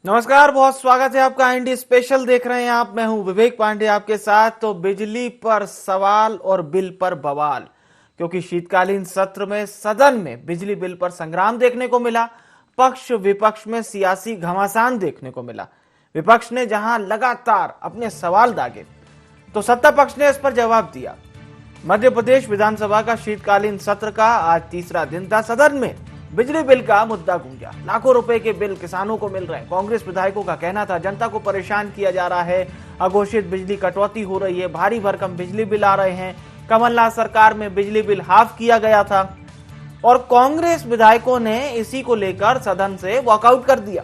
नमस्कार, बहुत स्वागत है आपका। इंडी स्पेशल देख रहे हैं आप। मैं हूं विवेक पांडे आपके साथ। तो बिजली पर सवाल और बिल पर बवाल, क्योंकि शीतकालीन सत्र में सदन में बिजली बिल पर संग्राम देखने को मिला। पक्ष विपक्ष में सियासी घमासान देखने को मिला। विपक्ष ने जहां लगातार अपने सवाल दागे, तो सत्ता पक्ष ने इस पर जवाब दिया। मध्य प्रदेश विधानसभा का शीतकालीन सत्र का आज तीसरा दिन था। सदन में बिजली बिल का मुद्दा गूंजा। लाखों रुपए के बिल किसानों को मिल रहे हैं। कांग्रेस विधायकों का कहना था जनता को परेशान किया जा रहा है, अघोषित बिजली कटौती हो रही है, भारी भरकम बिजली बिल आ रहे हैं। कमलनाथ सरकार में बिजली बिल हाफ किया गया था और कांग्रेस विधायकों ने इसी को लेकर सदन से वॉकआउट कर दिया।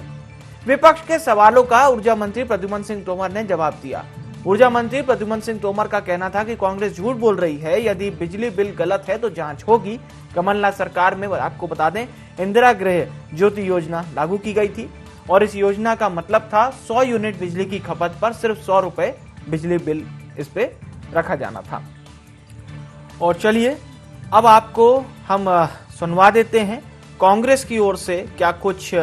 विपक्ष के सवालों का ऊर्जा मंत्री प्रद्युम्न सिंह तोमर ने जवाब दिया। ऊर्जा मंत्री प्रद्युम्न सिंह तोमर का कहना था कि कांग्रेस झूठ बोल रही है। यदि बिजली बिल गलत है तो जांच होगी। कमलनाथ सरकार में आपको बता दें, इंदिरा गृह ज्योति योजना लागू की गई थी और इस योजना का मतलब था 100 यूनिट बिजली की खपत पर सिर्फ 100 रुपए बिजली बिल इस पे रखा जाना था। और चलिए अब आपको हम सुनवा देते हैं कांग्रेस की ओर से क्या कुछ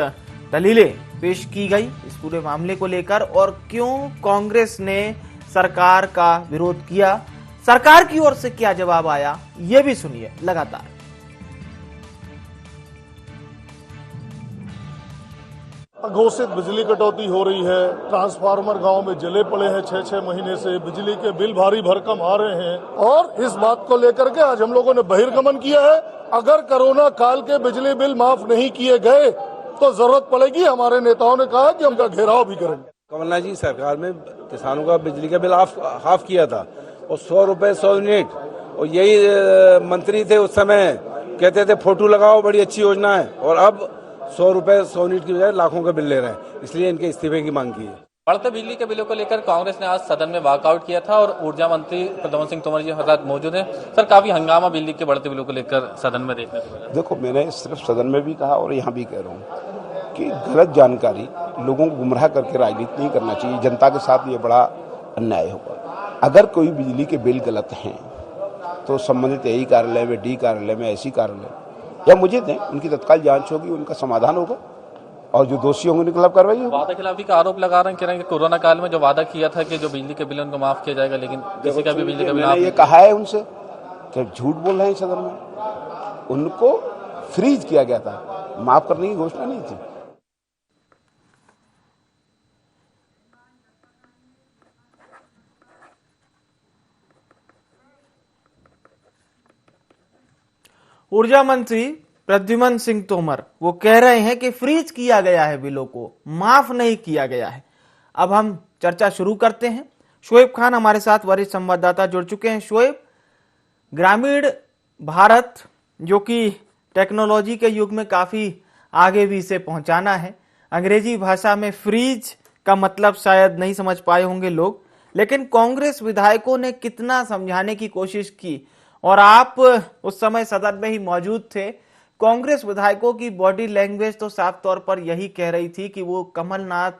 दलीलें पेश की गई इस पूरे मामले को लेकर और क्यों कांग्रेस ने सरकार का विरोध किया। सरकार की ओर से क्या जवाब आया, यह भी सुनिए लगातार। अघोषित बिजली कटौती हो रही है, ट्रांसफार्मर गांव में जले पड़े हैं 6-6 महीने से, बिजली के बिल भारी भरकम आ रहे हैं और इस बात को लेकर के आज हम लोगों ने बहिर्गमन किया है। अगर कोरोना काल के बिजली बिल माफ नहीं किए गए तो जरूरत पड़ेगी। हमारे नेताओं ने कहा कि हम उनका घेराव भी करेंगे। कमलनाथ जी सरकार में किसानों का बिजली का बिल हाफ किया था और 100 रुपए 100 यूनिट, और यही मंत्री थे उस समय, कहते थे फोटो लगाओ बड़ी अच्छी योजना है, और अब 100 रुपए 100 यूनिट की बजाय लाखों का बिल ले रहे हैं। इसलिए इनके इस्तीफे की मांग की है। बढ़ते बिजली के बिलों को लेकर कांग्रेस ने आज सदन में वॉकआउट किया था और ऊर्जा मंत्री प्रद्युम्न सिंह तोमर जी हमारे साथ मौजूद हैं। सर, काफी हंगामा बिजली के बढ़ते बिलों को लेकर सदन में देखने को मिला। देखो, मैंने सिर्फ सदन में भी कहा और यहाँ भी कह रहा हूँ कि गलत जानकारी, लोगों को गुमराह करके राजनीति नहीं करना चाहिए। जनता के साथ ये बड़ा अन्याय होगा। अगर कोई बिजली के बिल गलत हैं तो संबंधित यही कार्यालय में, डी कार्यालय में, ऐसी कार्यालय या मुझे दें, उनकी तत्काल जांच होगी, उनका समाधान होगा और जो दोषी होंगे उनके खिलाफ कार्रवाई होगी। वादा खिलाफी का आरोप लगा रहे हैं, कह रहे हैं कि कोरोना काल में जो वादा किया था कि जो बिजली के बिल उनको माफ किया जाएगा, लेकिन किसी का भी बिजली का बिल मैंने ये कहा है उनसे कि झूठ बोल रहे हैं सदन में। उनको फ्रीज किया गया था, माफ करने की घोषणा नहीं थी। ऊर्जा मंत्री प्रद्युम्न सिंह तोमर वो कह रहे हैं कि फ्रीज किया गया है, बिलों को माफ नहीं किया गया है। अब हम चर्चा शुरू करते हैं। शोएब खान हमारे साथ वरिष्ठ संवाददाता जुड़ चुके हैं। शोएब, ग्रामीण भारत जो कि टेक्नोलॉजी के युग में काफी आगे भी इसे पहुंचाना है। अंग्रेजी भाषा में फ्रीज का मतलब शायद नहीं समझ पाए होंगे लोग, लेकिन कांग्रेस विधायकों ने कितना समझाने की कोशिश की और आप उस समय सदन में ही मौजूद थे। कांग्रेस विधायकों की बॉडी लैंग्वेज तो साफ तौर पर यही कह रही थी कि वो कमलनाथ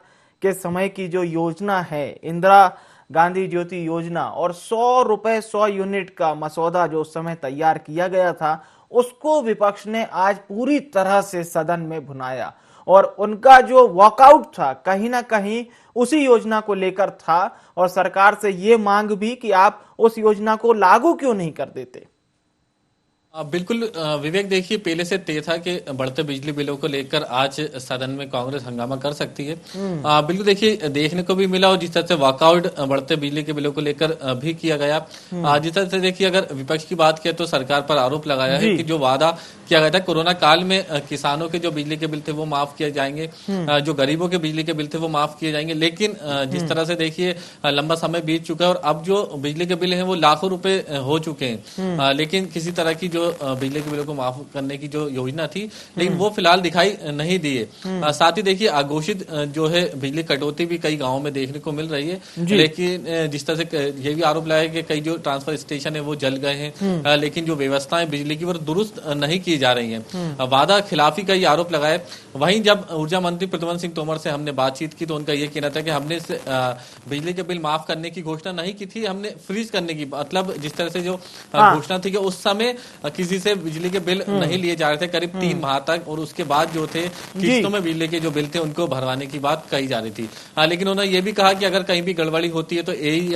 के समय की जो योजना है, इंदिरा गांधी ज्योति योजना, और 100 रुपए 100 यूनिट का मसौदा जो उस समय तैयार किया गया था, उसको विपक्ष ने आज पूरी तरह से सदन में भुनाया। और उनका जो वॉकआउट था कहीं ना कहीं उसी योजना को लेकर था और सरकार से ये मांग भी कि आप उस योजना को लागू क्यों नहीं कर देते। बिल्कुल विवेक, देखिए पहले से तय था कि बढ़ते बिजली बिलों को लेकर आज सदन में कांग्रेस हंगामा कर सकती है। बिल्कुल देखिए देखने को भी मिला और जिस तरह से वॉकआउट बढ़ते बिजली के बिलों को लेकर भी किया गया। जिस तरह से देखिए अगर विपक्ष की बात किया तो सरकार पर आरोप लगाया है कि जो वादा किया गया था कोरोना काल में किसानों के जो बिजली के बिल थे वो माफ किए जाएंगे, जो गरीबों के बिजली के बिल थे वो माफ किए जाएंगे, लेकिन जिस तरह से देखिए लंबा समय बीत चुका है और अब जो बिजली के बिल हैं वो लाखों रुपए हो चुके हैं, लेकिन किसी तरह की जो बिजली के बिलों को माफ करने की जो योजना थी, लेकिन वो फिलहाल दिखाई नहीं दी है। साथ ही देखिए अघोषित जो है बिजली कटौती भी कई गांवों में देखने को मिल रही है, लेकिन जिस तरह से ये भी आरोप लगाया कि कई जो ट्रांसफर स्टेशन है वो जल गए हैं, लेकिन जो व्यवस्थाएं बिजली की वो दुरुस्त नहीं की जा रही हैं। वादा खिलाफी का ये आरोप लगाया। वहीं जब ऊर्जा मंत्री प्रद्युम्न सिंह तोमर से हमने बातचीत की तो उनका ये कहना था कि हमने बिजली के बिल माफ करने की घोषणा नहीं की थी, हमने फ्रीज करने की, मतलब जिस तरह से जो घोषणा थी कि उस समय किसी से बिजली के बिल नहीं लिए जा रहे थे करीब 3 माह तक, और उसके बाद जो थे किस्तों में बिजली के जो बिल थे उनको भरवाने की बात कही जा रही थी। लेकिन उन्होंने ये भी कहा कि अगर कहीं भी गड़बड़ी होती है तो एई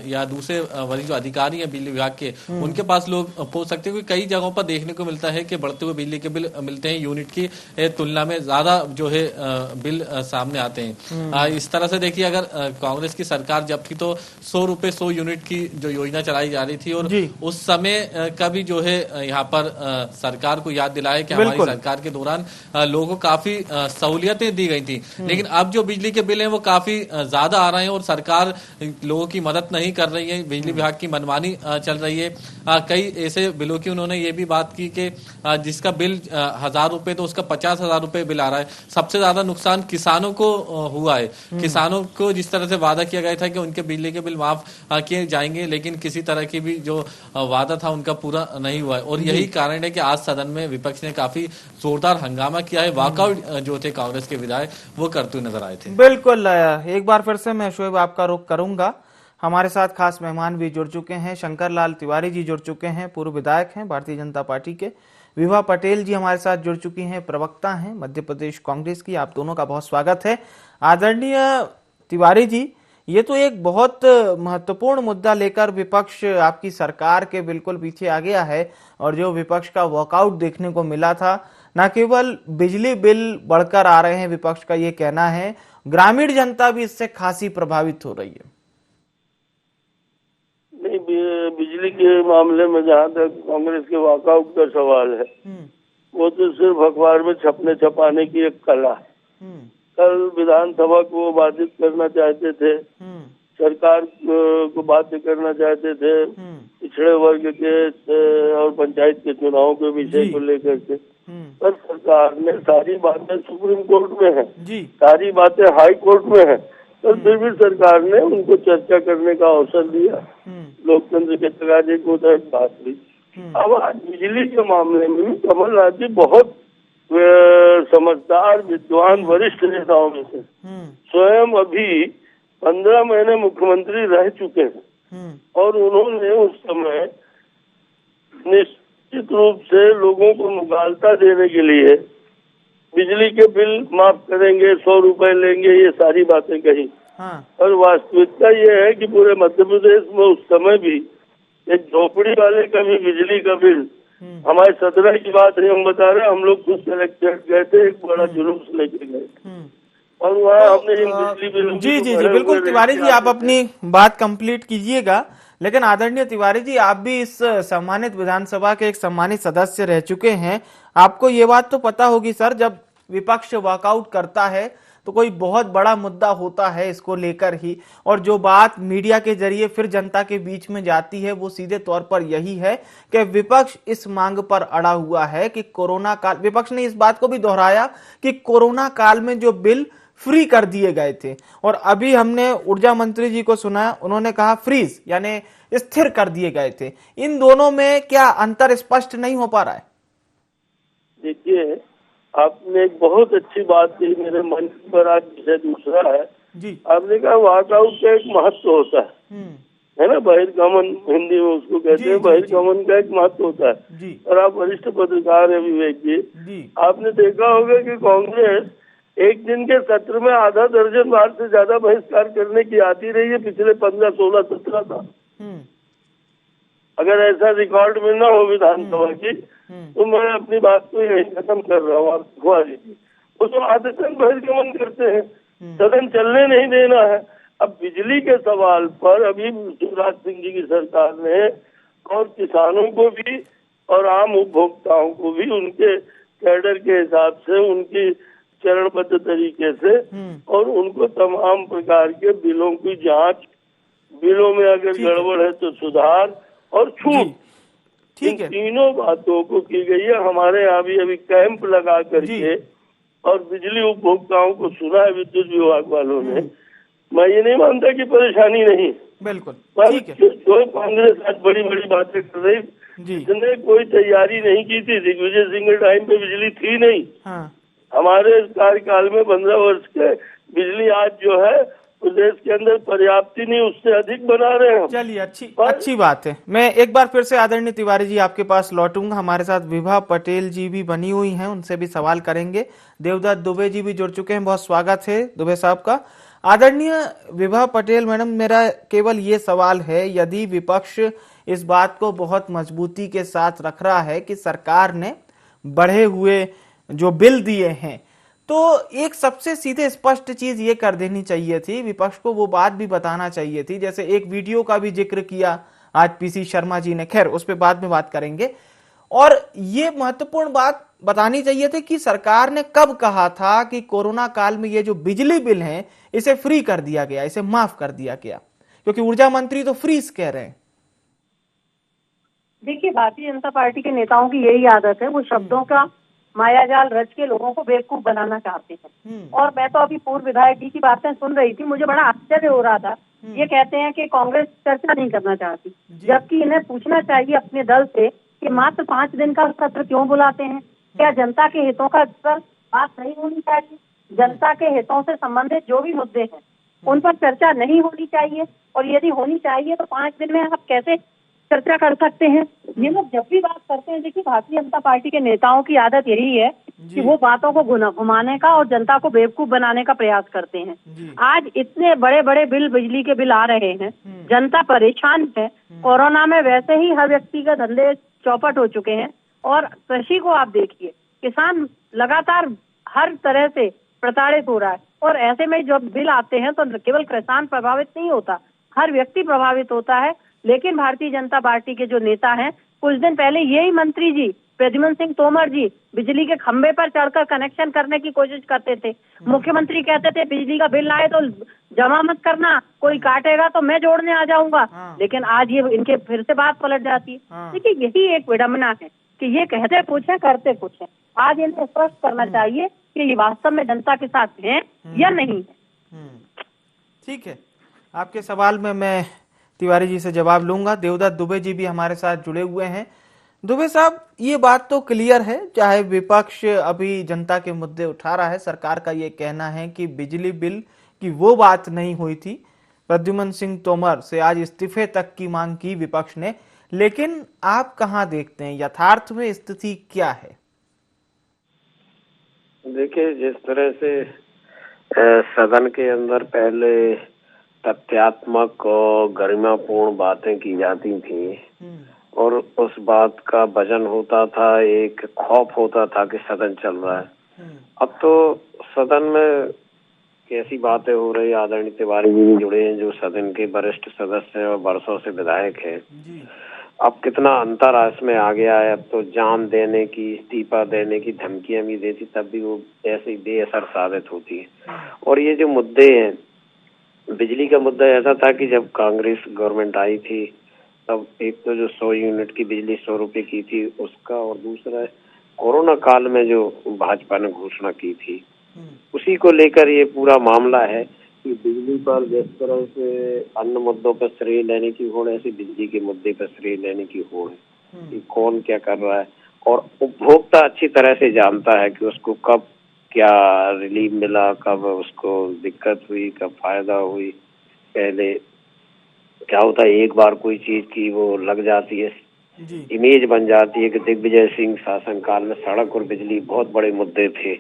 या दूसरे वरिष्ठ जो अधिकारी हैं बिजली विभाग के, उनके पास लोग पहुंच सकते हैं, क्योंकि कई जगहों पर देखने को मिलता है कि बढ़ते हुए बिजली के बिल मिलते हैं, यूनिट की तुलना में ज्यादा जो है बिल सामने आते हैं। इस तरह से देखिए, अगर कांग्रेस की सरकार जब थी तो 100 रुपए 100 यूनिट की जो योजना चलाई जा रही थी, और उस समय का भी जो है यहाँ पर सरकार को याद दिलाया कि हमारी सरकार के दौरान लोगों को काफी सहूलियतें दी गई थी। लेकिन अब जो बिजली के बिल हैं वो काफी ज्यादा आ रहे हैं और सरकार लोगों की मदद नहीं कर रही है, बिजली विभाग की मनमानी चल रही है। कई ऐसे बिलों की उन्होंने ये भी बात की कि जिसका बिल 1000 रुपए तो उसका 50,000 रुपए बिल आ रहा है। सबसे ज्यादा नुकसान किसानों को हुआ है। किसानों को जिस तरह से वादा किया गया था कि उनके बिजली के बिल माफ किए जाएंगे, लेकिन किसी तरह की भी जो वादा था उनका पूरा नहीं हुआ है, और यही कारण है कि आज सदन में विपक्ष ने काफी जोरदार हंगामा किया है। वॉकआउट जो थे कांग्रेस के विधायक वो करते हुए नजर आए थे। बिल्कुल, एक बार फिर से मैं शोएब आपका रुख करूंगा। हमारे साथ खास मेहमान भी जुड़ चुके हैं, शंकर लाल तिवारी जी जुड़ चुके हैं, पूर्व विधायक हैं भारतीय जनता पार्टी के। विभा पटेल जी हमारे साथ जुड़ चुकी हैं, प्रवक्ता हैं मध्य प्रदेश कांग्रेस की। आप दोनों का बहुत स्वागत है। आदरणीय तिवारी जी, ये तो एक बहुत महत्वपूर्ण मुद्दा लेकर विपक्ष आपकी सरकार के बिल्कुल पीछे आ गया है, और जो विपक्ष का वॉकआउट देखने को मिला था, न केवल बिजली बिल बढ़कर आ रहे हैं, विपक्ष का ये कहना है ग्रामीण जनता भी इससे खासी प्रभावित हो रही है। नहीं, बिजली के मामले में जहाँ तक कांग्रेस के वॉकआउट का सवाल है, वो तो सिर्फ अखबार में छपने छपाने की एक कला है। कल विधानसभा को बाधित करना चाहते थे, सरकार को बाध्य करना चाहते थे, पिछड़े वर्ग के और पंचायत के चुनाव के विषय को लेकर के, पर सरकार ने सारी बातें सुप्रीम कोर्ट में है, सारी बातें हाई कोर्ट में है, तो फिर भी सरकार ने उनको चर्चा करने का अवसर दिया। लोकतंत्र के तकाजे को बात हुई। अब आज बिजली के मामले में भी कमलनाथ जी बहुत समझदार, विद्वान, वरिष्ठ नेताओं में से, स्वयं अभी 15 महीने मुख्यमंत्री रह चुके हैं, और उन्होंने उस समय निश्चित रूप से लोगों को मुगालता देने के लिए बिजली के बिल माफ करेंगे, 100 रुपए लेंगे, ये सारी बातें कही। और वास्तविकता ये है कि पूरे मध्य प्रदेश में उस समय भी एक झोपड़ी वाले का भी बिजली का बिल, हमारे 17 की बात नहीं हम बता रहे, हम लोग खुद कलेक्टेड गए थे, एक बड़ा जुलूस लेके गए, और वहाँ हमने बिजली बिल जी बिल्कुल। तिवारी जी, आप अपनी बात कंप्लीट कीजिएगा, लेकिन आदरणीय तिवारी जी, आप भी इस सम्मानित विधानसभा के एक सम्मानित सदस्य रह चुके हैं, आपको ये बात तो पता होगी सर, जब विपक्ष वॉकआउट करता है तो कोई बहुत बड़ा मुद्दा होता है इसको लेकर ही, और जो बात मीडिया के जरिए फिर जनता के बीच में जाती है वो सीधे तौर पर यही है कि विपक्ष इस मांग पर अड़ा हुआ है कि कोरोना काल, विपक्ष ने इस बात को भी दोहराया कि कोरोना काल में जो बिल फ्री कर दिए गए थे, और अभी हमने ऊर्जा मंत्री जी को सुना, उन्होंने कहा फ्रीज यानी स्थिर कर दिए गए थे। इन दोनों में क्या अंतर स्पष्ट नहीं हो पा रहा है? देखिए, आपने एक बहुत अच्छी बात की मेरे मन पर, आज विषय दूसरा है जी। आपने कहा वॉकआउट का एक महत्व होता है ना, बहिर्गमन हिंदी में उसको कहते हैं, बहिर्गमन का एक महत्व होता है। और आप वरिष्ठ पत्रकार है विवेक जी, आपने देखा होगा कि कांग्रेस एक दिन के सत्र में आधा दर्जन बार से ज्यादा बहिष्कार करने की आती रही है पिछले 15, 16, 17 साल। अगर ऐसा रिकॉर्ड में न हो विधानसभा की, तो मैं अपनी बात को यही खत्म कर रहा हूँ। आप खुआ लीजिए, वो तो आदतन बहिर्गमन करते हैं, सदन चलने नहीं देना है। अब बिजली के सवाल पर अभी शिवराज सिंह जी की सरकार ने, और किसानों को भी और आम उपभोक्ताओं को भी उनके कैडर के हिसाब से, उनकी चरणबद्ध तरीके से, और उनको तमाम प्रकार के बिलों की जांच, बिलों में अगर गड़बड़ है तो सुधार और छूट, इन तीनों बातों को की गई है। हमारे यहाँ भी अभी कैंप लगा करके और बिजली उपभोक्ताओं को सुना है विद्युत विभाग वालों ने। मैं ये नहीं मानता कि परेशानी नहीं, बिल्कुल, पर जो कांग्रेस आज बड़ी बड़ी बातें कर रही, जिसने कोई तैयारी नहीं की थी। दिग्विजय सिंह के टाइम पे बिजली थी नहीं, हमारे कार्यकाल में 15 वर्ष के बिजली आज जो है प्रदेश के अंदर पर्याप्त ही नहीं, उससे अधिक बना रहे हैं हम। चलिए, अच्छी बात है। मैं एक बार फिर से आदरणीय तिवारी जी आपके पास लौटूंगा। हमारे साथ विभा पटेल जी भी बनी हुई हैं, उनसे भी सवाल करेंगे। देवदत्त दुबे जी भी जुड़ चुके हैं, बहुत स्वागत है दुबे साहब का। आदरणीय विभा पटेल मैडम, मेरा केवल ये सवाल है, यदि विपक्ष इस बात को बहुत मजबूती के साथ रख रहा है कि सरकार ने बढ़े हुए जो बिल दिए हैं, तो एक सबसे सीधे स्पष्ट चीज ये कर देनी चाहिए थी, विपक्ष को वो बात भी बताना चाहिए थी। जैसे एक वीडियो का भी जिक्र किया आज पीसी शर्मा जी ने, खैर उस पर बाद में बात करेंगे। और ये महत्वपूर्ण बात बतानी चाहिए थी कि सरकार ने कब कहा था कि कोरोना काल में ये जो बिजली बिल है इसे फ्री कर दिया गया, इसे माफ कर दिया गया, क्योंकि ऊर्जा मंत्री तो फ्रीज कह रहे हैं। देखिए, भारतीय जनता पार्टी के नेताओं की यही आदत है, वो शब्दों का मायाजाल रच के लोगों को बेवकूफ बनाना चाहते हैं। और मैं तो अभी पूर्व विधायक जी की बातें सुन रही थी, मुझे बड़ा आश्चर्य हो रहा था। ये कहते हैं कि कांग्रेस चर्चा नहीं करना चाहती, जबकि इन्हें पूछना चाहिए अपने दल से कि मात्र 5 दिन का सत्र क्यों बुलाते हैं। क्या जनता के हितों का पर बात नहीं होनी चाहिए? जनता के हितों से संबंधित जो भी मुद्दे हैं उन पर चर्चा नहीं होनी चाहिए? और यदि होनी चाहिए तो 5 दिन में आप कैसे चर्चा कर सकते हैं? ये लोग जब भी बात करते हैं, देखिए भारतीय जनता पार्टी के नेताओं की आदत यही है कि वो बातों को घुमाने का और जनता को बेवकूफ बनाने का प्रयास करते हैं। आज इतने बड़े बड़े बिल, बिजली के बिल आ रहे हैं, जनता परेशान है। कोरोना में वैसे ही हर व्यक्ति का धंधे चौपट हो चुके हैं। और कृषि को आप देखिए, किसान लगातार हर तरह से प्रताड़ित हो रहा है। और ऐसे में जब बिल आते हैं तो केवल किसान प्रभावित नहीं होता, हर व्यक्ति प्रभावित होता है। लेकिन भारतीय जनता पार्टी के जो नेता हैं, कुछ दिन पहले यही मंत्री जी प्रद्युम्न सिंह तोमर जी बिजली के खंभे पर चढ़कर कनेक्शन करने की कोशिश करते थे। मुख्यमंत्री कहते थे बिजली का बिल आए तो जमा मत करना, कोई काटेगा तो मैं जोड़ने आ जाऊंगा। लेकिन आज ये इनके फिर से बात पलट जाती है। देखिए, यही एक विडंबना है कि ये कहते कुछ है, करते कुछ है। आज इन्हें स्पष्ट करना चाहिए कि ये वास्तव में जनता के साथ है या नहीं है। ठीक है, आपके सवाल में मैं तिवारी जी से जवाब लूंगा। देवदत्त दुबे जी भी हमारे साथ जुड़े हुए हैं। दुबे साहब, ये बात तो क्लियर है, चाहे विपक्ष अभी जनता के मुद्दे उठा रहा है, सरकार का ये कहना है कि बिजली बिल की वो बात नहीं हुई थी। प्रद्युम्न सिंह तोमर से आज इस्तीफे तक की मांग की विपक्ष ने, लेकिन आप कहां देखते हैं यथार्थ में स्थिति क्या है? देखिए, जिस तरह से सदन के अंदर पहले तथ्यात्मक और गरिमापूर्ण बातें की जाती थी और उस बात का वजन होता था, एक खौफ होता था कि सदन चल रहा है। अब तो सदन में कैसी बातें हो रही। आदरणीय तिवारी जी भी जुड़े हैं जो सदन के वरिष्ठ सदस्य हैं और वर्षों से विधायक हैं। अब कितना अंतर इसमें आ गया है। अब तो जान देने की, इस्तीफा देने की धमकियां भी देती, तब भी वो ऐसे ही बेअसर साबित होती है। और ये जो मुद्दे हैं, बिजली का मुद्दा ऐसा था कि जब कांग्रेस गवर्नमेंट आई थी तब एक तो जो 100 यूनिट की बिजली 100 रुपए की थी उसका, और दूसरा कोरोना काल में जो भाजपा ने घोषणा की थी उसी को लेकर ये पूरा मामला है कि बिजली पर जिस तरह से अन्य मुद्दों पर श्रेय लेने की होड़, ऐसी बिजली के मुद्दे पर श्रेय लेने की होड़ है कि कौन क्या कर रहा है। और उपभोक्ता अच्छी तरह से जानता है कि उसको कब क्या रिलीफ मिला, कब उसको दिक्कत हुई, कब फायदा हुई। पहले क्या होता है, एक बार कोई चीज की वो लग जाती है, इमेज बन जाती है कि दिग्विजय सिंह शासनकाल में सड़क और बिजली बहुत बड़े मुद्दे थे।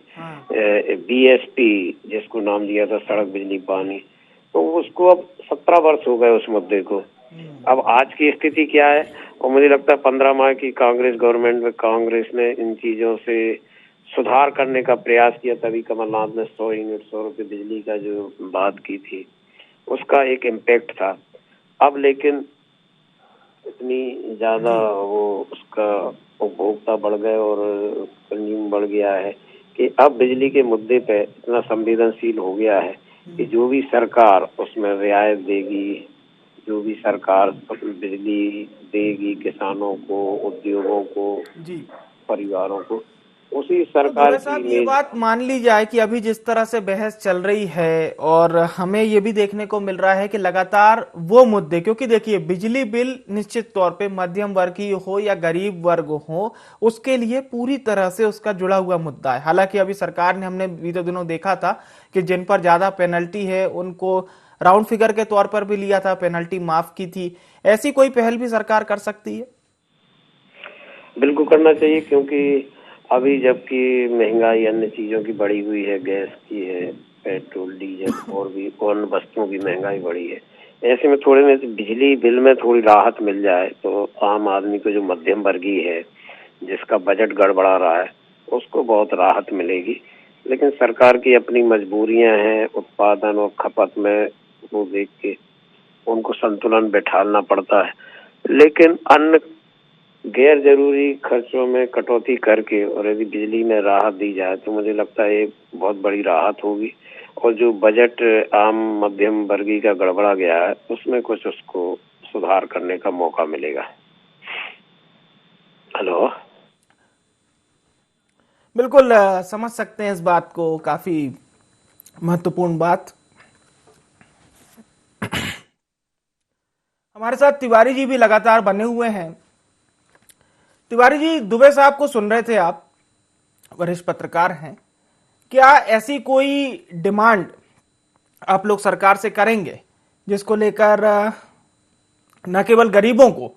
BSP जिसको नाम दिया था, सड़क बिजली पानी, तो उसको अब 17 वर्ष हो गए उस मुद्दे को। अब आज की स्थिति क्या है? और मुझे लगता है 15 माह की कांग्रेस गवर्नमेंट में कांग्रेस ने इन चीजों से सुधार करने का प्रयास किया, तभी कमलनाथ ने 100 यूनिट 100 रुपए बिजली का जो बात की थी उसका एक इम्पैक्ट था। अब लेकिन इतनी ज्यादा वो उसका उपभोक्ता बढ़ गए और कंज्यूम बढ़ गया है कि अब बिजली के मुद्दे पे इतना संवेदनशील हो गया है कि जो भी सरकार उसमें रियायत देगी, जो भी सरकार बिजली देगी किसानों को, उद्योगों को, परिवारों को, उसी सरकार साहब की ये बात मान ली जाए कि अभी जिस तरह से बहस चल रही है और हमें ये भी देखने को मिल रहा है कि लगातार वो मुद्दे, क्योंकि देखिए बिजली बिल निश्चित तौर पे मध्यम वर्गीय हो या गरीब वर्ग हो उसके लिए पूरी तरह से उसका जुड़ा हुआ मुद्दा है। हालांकि अभी सरकार ने, हमने बीते दिनों देखा था कि जिन पर ज्यादा पेनल्टी है उनको राउंड फिगर के तौर पर भी लिया था, पेनल्टी माफ की थी। ऐसी कोई पहल भी सरकार कर सकती है? बिल्कुल करना चाहिए, क्योंकि अभी जबकि महंगाई अन्य चीजों की बढ़ी हुई है, गैस की है, पेट्रोल डीजल और भी अन्य वस्तुओं की महंगाई बढ़ी है, ऐसे में थोड़े में बिजली बिल में थोड़ी राहत मिल जाए तो आम आदमी को, जो मध्यम वर्गीय है जिसका बजट गड़बड़ा रहा है, उसको बहुत राहत मिलेगी। लेकिन सरकार की अपनी मजबूरियां हैं, उत्पादन और खपत में वो देख के उनको संतुलन बैठालना पड़ता है। लेकिन अन्य गैर जरूरी खर्चों में कटौती करके और यदि बिजली में राहत दी जाए तो मुझे लगता है ये बहुत बड़ी राहत होगी, और जो बजट आम मध्यम वर्गीय का गड़बड़ा गया है उसमें कुछ उसको सुधार करने का मौका मिलेगा। हेलो, बिल्कुल समझ सकते हैं इस बात को, काफी महत्वपूर्ण बात। हमारे साथ तिवारी जी भी लगातार बने हुए हैं। तिवारी जी, दुबे साहब को सुन रहे थे आप, वरिष्ठ पत्रकार हैं। क्या ऐसी कोई डिमांड आप लोग सरकार से करेंगे जिसको लेकर न केवल गरीबों को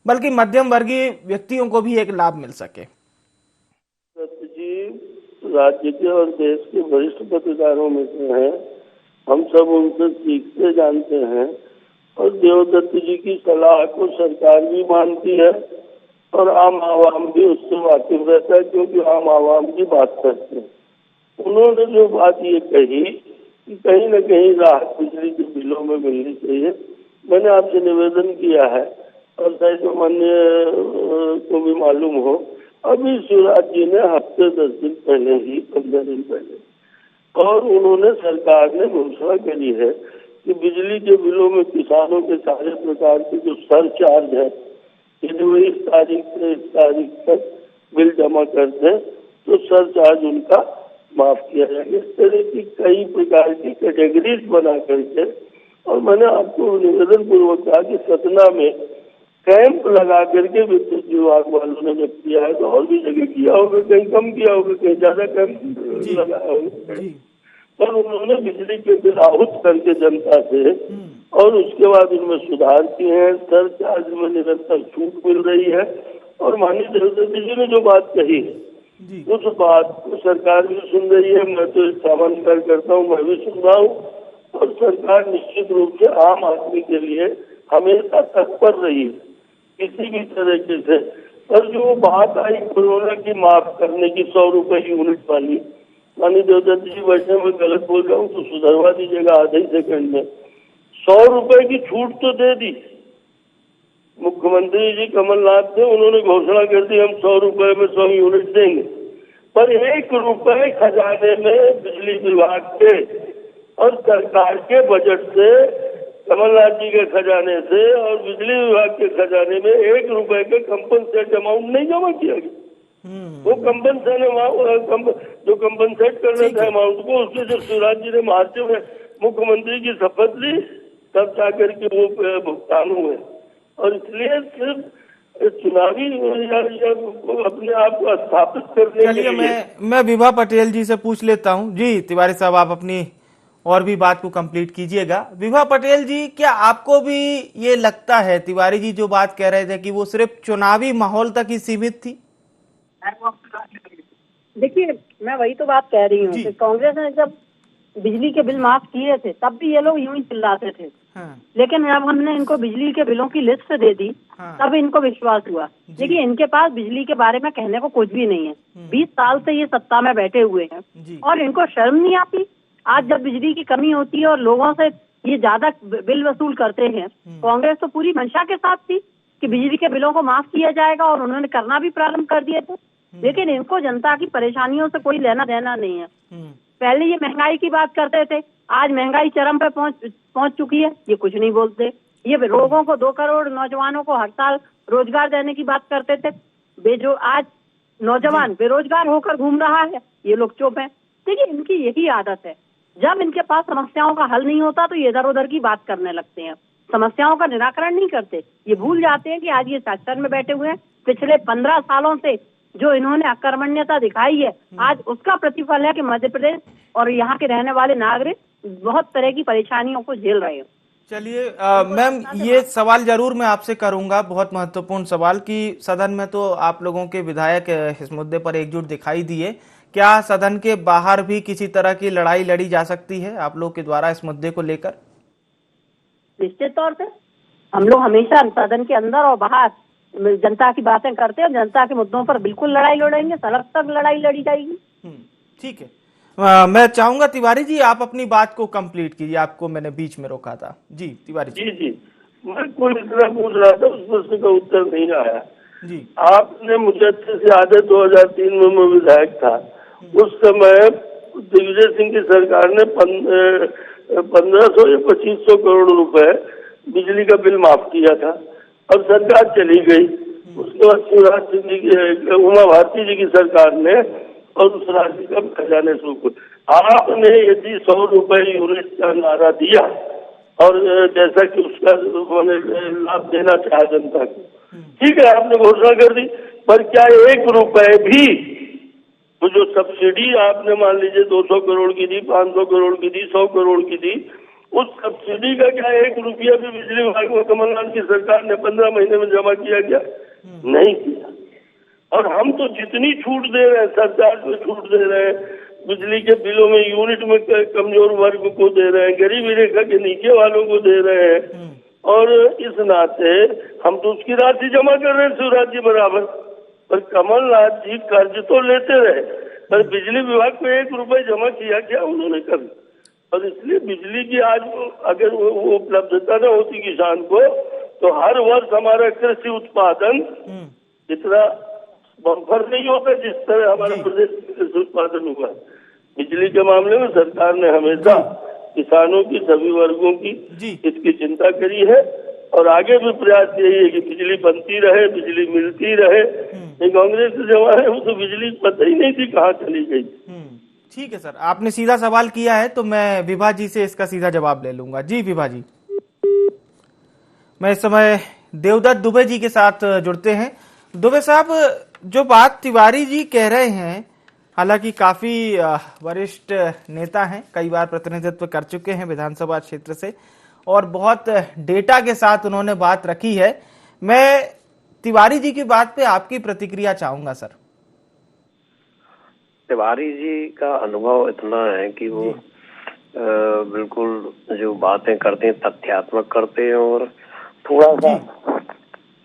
बल्कि मध्यम वर्गीय व्यक्तियों को भी एक लाभ मिल सके? जी, राज्य के और देश के वरिष्ठ पत्रकारों में से हैं, हम सब उनसे सीखते जानते हैं, और देवदत्त जी की सलाह को सरकार भी मानती है और आम आवाम भी उससे वाकिफ रहता है, क्योंकि आम आवाम की बात करते हैं। उन्होंने जो बात ये कही कि कहीं न कहीं राहत बिजली के बिलों में मिलनी चाहिए, मैंने आपसे निवेदन किया है और शायद माननीय को भी मालूम हो, अभी शिवराज जी ने हफ्ते 10 दिन पहले ही, 15 दिन पहले, और उन्होंने, सरकार ने घोषणा करी है कि बिजली के बिलों में किसानों के सारे प्रकार के जो सरचार्ज है, यदि वो इस तारीख से इस तारीख तक बिल जमा करते हैं तो सरचार्ज उनका माफ किया जाएगा। इस तरह की कई प्रकार की कैटेगरीज बना करके, और मैंने आपको निवेदन पूर्वक कहा कि सतना में कैंप लगा करके विद्युत विभाग वालों ने जब किया है तो और भी जगह किया होगा, कहीं कम किया होगा, कहीं ज्यादा कैंप लगाया होगा, पर उन्होंने बिजली के बिल आहूत करके जनता से, और उसके बाद उनमें सुधार किए हैं। सरचार्ज में निरंतर छूट मिल रही है, और माननीय देवदत्त जी ने जो बात कही उस बात को सरकार भी सुन रही है। मैं तो सामान्य कार्यकर्ता हूँ, मैं भी सुन रहा हूँ, और सरकार निश्चित रूप से आम आदमी के लिए हमेशा तत्पर रही है किसी भी तरीके से। पर जो बात आई कोरोना की माफ करने की 100 रुपए यूनिट वाली, माननीय देवदत्त जी, वैसे मैं गलत बोल रहा हूँ तो सुधरवा दीजिएगा आधे ही सेकंड में। 100 रुपए की छूट तो दे दी मुख्यमंत्री जी कमलनाथ ने, उन्होंने घोषणा कर दी हम 100 रुपए में 100 यूनिट देंगे, पर 1 रुपए खजाने में बिजली विभाग के और सरकार के बजट से, कमलनाथ जी के खजाने से और बिजली विभाग के खजाने में 1 रुपए का कंपनसेट अमाउंट नहीं जमा किया गया। वो जो कंपनसेट कर रहे थे अमाउंट को, उसके जब शिवराज जी ने मार्च में मुख्यमंत्री की शपथ ली तब जाकर के वो भुगतान हुए, और इसलिए सिर्फ चुनावी अपने आप को स्थापित करने के लिए। चलिए, मैं विभा पटेल जी से पूछ लेता हूँ। जी तिवारी साहब, आप अपनी और भी बात को कंप्लीट कीजिएगा। विभा पटेल जी, क्या आपको भी ये लगता है तिवारी जी जो बात कह रहे थे कि वो सिर्फ चुनावी माहौल तक ही सीमित थी? देखिए, मैं वही तो बात कह रही हूँ कि कांग्रेस ने जब बिजली के बिल माफ किए थे तब भी ये लोग यूं ही चिल्लाते थे, लेकिन जब हमने इनको बिजली के बिलों की लिस्ट दे दी तब इनको विश्वास हुआ। देखिए, इनके पास बिजली के बारे में कहने को कुछ भी नहीं है। 20 साल से ये सत्ता में बैठे हुए हैं और इनको शर्म नहीं आती। आज जब बिजली की कमी होती है और लोगों से ये ज्यादा बिल वसूल करते हैं, कांग्रेस तो पूरी मंशा के साथ थी कि बिजली के बिलों को माफ किया जाएगा, और उन्होंने करना भी प्रारंभ कर दिए थे। लेकिन इनको जनता की परेशानियों से कोई लेना देना नहीं है। पहले ये महंगाई की बात करते थे, आज महंगाई चरम पे पहुंच चुकी है, ये कुछ नहीं बोलते। ये लोगों को 2 करोड़ नौजवानों को हर साल रोजगार देने की बात करते थे, जो आज नौजवान बेरोजगार होकर घूम रहा है, ये लोग चुप हैं। देखिए, इनकी यही आदत है, जब इनके पास समस्याओं का हल नहीं होता तो ये इधर उधर की बात करने लगते हैं, समस्याओं का निराकरण नहीं करते। ये भूल जाते हैं कि आज ये शासन में बैठे हुए हैं, पिछले 15 सालों से जो इन्होंने अकर्मण्यता दिखाई है, आज उसका प्रतिफल है कि मध्य प्रदेश और यहाँ के रहने वाले नागरिक बहुत तरह की परेशानियों को झेल रहे हैं। चलिए मैम, ये सवाल जरूर मैं आपसे करूंगा, बहुत महत्वपूर्ण सवाल, कि सदन में तो आप लोगों के विधायक इस मुद्दे पर एकजुट दिखाई दिए, क्या सदन के बाहर भी किसी तरह की लड़ाई लड़ी जा सकती है आप लोग के द्वारा इस मुद्दे को लेकर? निश्चित तौर पे हम लोग हमेशा सदन के अंदर और बाहर जनता की बातें करते हैं, जनता के मुद्दों पर बिल्कुल लड़ाई लड़ेंगे, सड़क तक लड़ाई लड़ी जाएगी। ठीक है, मैं चाहूंगा तिवारी जी आप अपनी बात को कंप्लीट कीजिए, आपको मैंने बीच में रोका था। जी तिवारी जी। जी, मैं कोई इतना पूछ रहा था, उस प्रश्न का उत्तर नहीं आया जी। आपने मुझे अच्छे से याद है, 2003 में मैं विधायक था, उस समय दिग्विजय सिंह की सरकार ने 1500 या 2500 करोड़ रुपए बिजली का बिल माफ किया था। अब सरकार चली गई, उसके बाद शिवराज सिंह जी की, उमा भारती जी की सरकार ने और उस राशि का खजाने शुरू। आपने यदि 100 रुपए यूनिट का नारा दिया और जैसा कि उसका मैंने लाभ देना चाहा जनता को, ठीक है, आपने घोषणा कर दी, पर क्या 1 रुपए भी तो जो सब्सिडी आपने मान लीजिए 200 करोड़ की दी, 500 करोड़ की दी, 100 करोड़ की दी, उस सब्सिडी का क्या 1 रुपया भी बिजली विभाग में कमलनाथ की सरकार ने 15 महीने में जमा किया? क्या नहीं किया। और हम तो जितनी छूट दे रहे हैं, सरकार को छूट दे रहे हैं, बिजली के बिलों में यूनिट में कमजोर वर्ग को दे रहे हैं, गरीबी रेखा के नीचे वालों को दे रहे हैं, और इस नाते हम तो उसकी राशि जमा कर रहे हैं शिवराज जी बराबर। पर कमलनाथ जी कर्ज तो लेते रहे, पर बिजली विभाग को 1 रुपए जमा किया क्या उन्होंने कभी? और इसलिए बिजली की आज अगर वो उपलब्धता न होती किसान को, तो हर वर्ष हमारा कृषि उत्पादन इतना बम्पर नहीं होता जिस तरह हमारा प्रदेश में कृषि उत्पादन हुआ। बिजली के मामले में सरकार ने हमेशा किसानों की, सभी वर्गों की इसकी चिंता करी है, और आगे भी प्रयास यही है कि बिजली बनती रहे, बिजली मिलती रहे। कांग्रेस के जमाने में तो बिजली पता ही नहीं थी कहाँ चली गई। ठीक है सर, आपने सीधा सवाल किया है तो मैं विभा जी से इसका सीधा जवाब ले लूंगा। जी विभा जी। मैं इस समय देवदत्त दुबे जी के साथ जुड़ते हैं। दुबे साहब, जो बात तिवारी जी कह रहे हैं, हालांकि काफी वरिष्ठ नेता हैं, कई बार प्रतिनिधित्व कर चुके हैं विधानसभा क्षेत्र से, और बहुत डेटा के साथ उन्होंने बात रखी है। मैं तिवारी जी की बात पे आपकी प्रतिक्रिया चाहूंगा सर। तिवारी जी का अनुभव इतना है कि वो बिल्कुल जो बातें करते हैं तथ्यात्मक करते हैं, और थोड़ा सा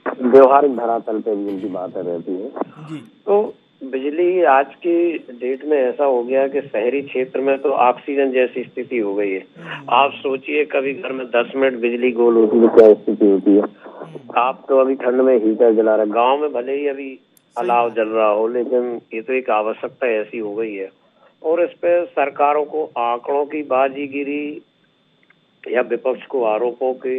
व्यवहारिक धरातल पे भी उनकी बातें रहती है। तो बिजली आज की डेट में ऐसा हो गया कि शहरी क्षेत्र में तो ऑक्सीजन जैसी स्थिति हो गई है। आप सोचिए, कभी घर में 10 मिनट बिजली गोल होती है तो क्या स्थिति होती है। आप तो अभी ठंड में हीटर जला रहे, गांव में भले ही अभी अलाव जल रहा हो, लेकिन ये तो एक आवश्यकता ऐसी हो गई है। और इस पे सरकारों को आंकड़ों की बाजीगिरी या विपक्ष को आरोपों के,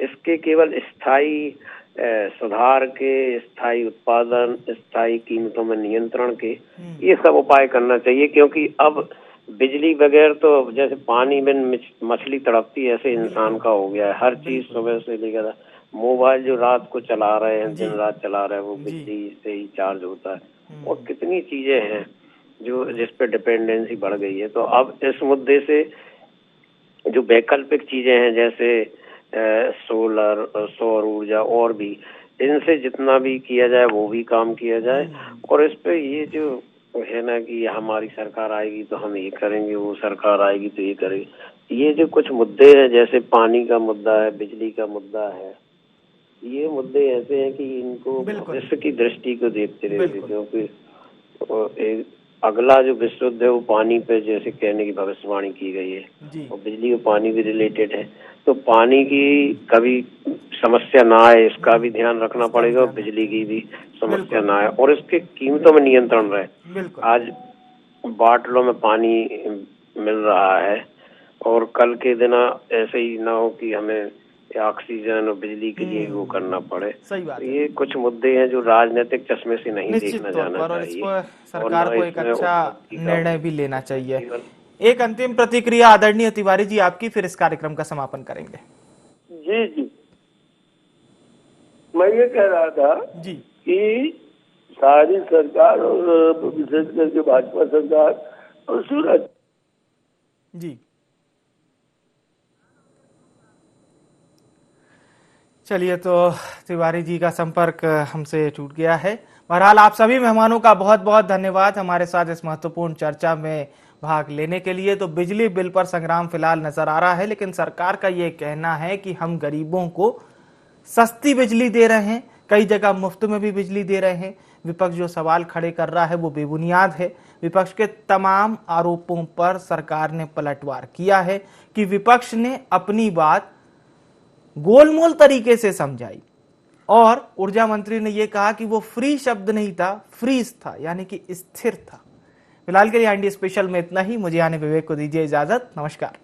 इसके केवल स्थायी सुधार के, स्थायी उत्पादन, स्थायी कीमतों में नियंत्रण के, ये सब उपाय करना चाहिए। क्योंकि अब बिजली बगैर तो जैसे पानी में मछली तड़पती है, ऐसे इंसान का हो गया है। हर चीज सुबह से लेकर मोबाइल जो रात को चला रहे हैं, दिन रात चला रहे हैं, वो बिजली से ही चार्ज होता है। और कितनी चीजें हैं जो जिस पे डिपेंडेंसी बढ़ गई है। तो अब इस मुद्दे से जो वैकल्पिक चीजें हैं, जैसे सोलर, सौर ऊर्जा, और भी इनसे जितना भी किया जाए वो भी काम किया जाए। और इस पे ये जो है ना कि हमारी सरकार आएगी तो हम ये करेंगे, वो सरकार आएगी तो ये करेंगे, ये जो कुछ मुद्दे हैं, जैसे पानी का मुद्दा है, बिजली का मुद्दा है, ये मुद्दे ऐसे हैं कि इनको भविष्य की दृष्टि को देखते रहते, क्योंकि अगला जो विश्व युद्ध है वो पानी पे जैसे कहने की भविष्यवाणी की गई है, और बिजली और पानी भी रिलेटेड है। तो पानी की कभी समस्या ना आए, इसका भी ध्यान रखना पड़ेगा, और बिजली की भी समस्या ना आए, और इसके कीमतों में नियंत्रण रहे। आज बाटलों में पानी मिल रहा है, और कल के दिन ऐसे ही ना हो कि हमें या ऑक्सीजन और बिजली के लिए वो करना पड़े। सही बात तो है। ये कुछ मुद्दे हैं जो राजनीतिक चश्मे से नहीं निश्चित देखना तौर जाना पर, और चाहिए, इसको सरकार और को न एक इसमें अच्छा उपलब्धि का निर्णय भी लेना चाहिए। जीवन। एक अंतिम प्रतिक्रिया आदरणीय तिवारी जी आपकी, फिर इस कार्यक्रम का समापन करेंगे। जी जी, मैं ये कह रहा था जी कि सारी सरकार और विशेष करके भाजपा सरकार और सूरज जी, चलिए, तो तिवारी जी का संपर्क हमसे टूट गया है। बहरहाल आप सभी मेहमानों का बहुत बहुत धन्यवाद हमारे साथ इस महत्वपूर्ण चर्चा में भाग लेने के लिए। तो बिजली बिल पर संग्राम फिलहाल नजर आ रहा है, लेकिन सरकार का ये कहना है कि हम गरीबों को सस्ती बिजली दे रहे हैं, कई जगह मुफ्त में भी बिजली दे रहे हैं। विपक्ष जो सवाल खड़े कर रहा है वो बेबुनियाद है। विपक्ष के तमाम आरोपों पर सरकार ने पलटवार किया है कि विपक्ष ने अपनी बात गोलमोल तरीके से समझाई, और ऊर्जा मंत्री ने यह कहा कि वो फ्री शब्द नहीं था, फ्रीज था, यानी कि स्थिर था। फिलहाल के लिए IND स्पेशल में इतना ही। मुझे यानी विवेक को दीजिए इजाजत। नमस्कार।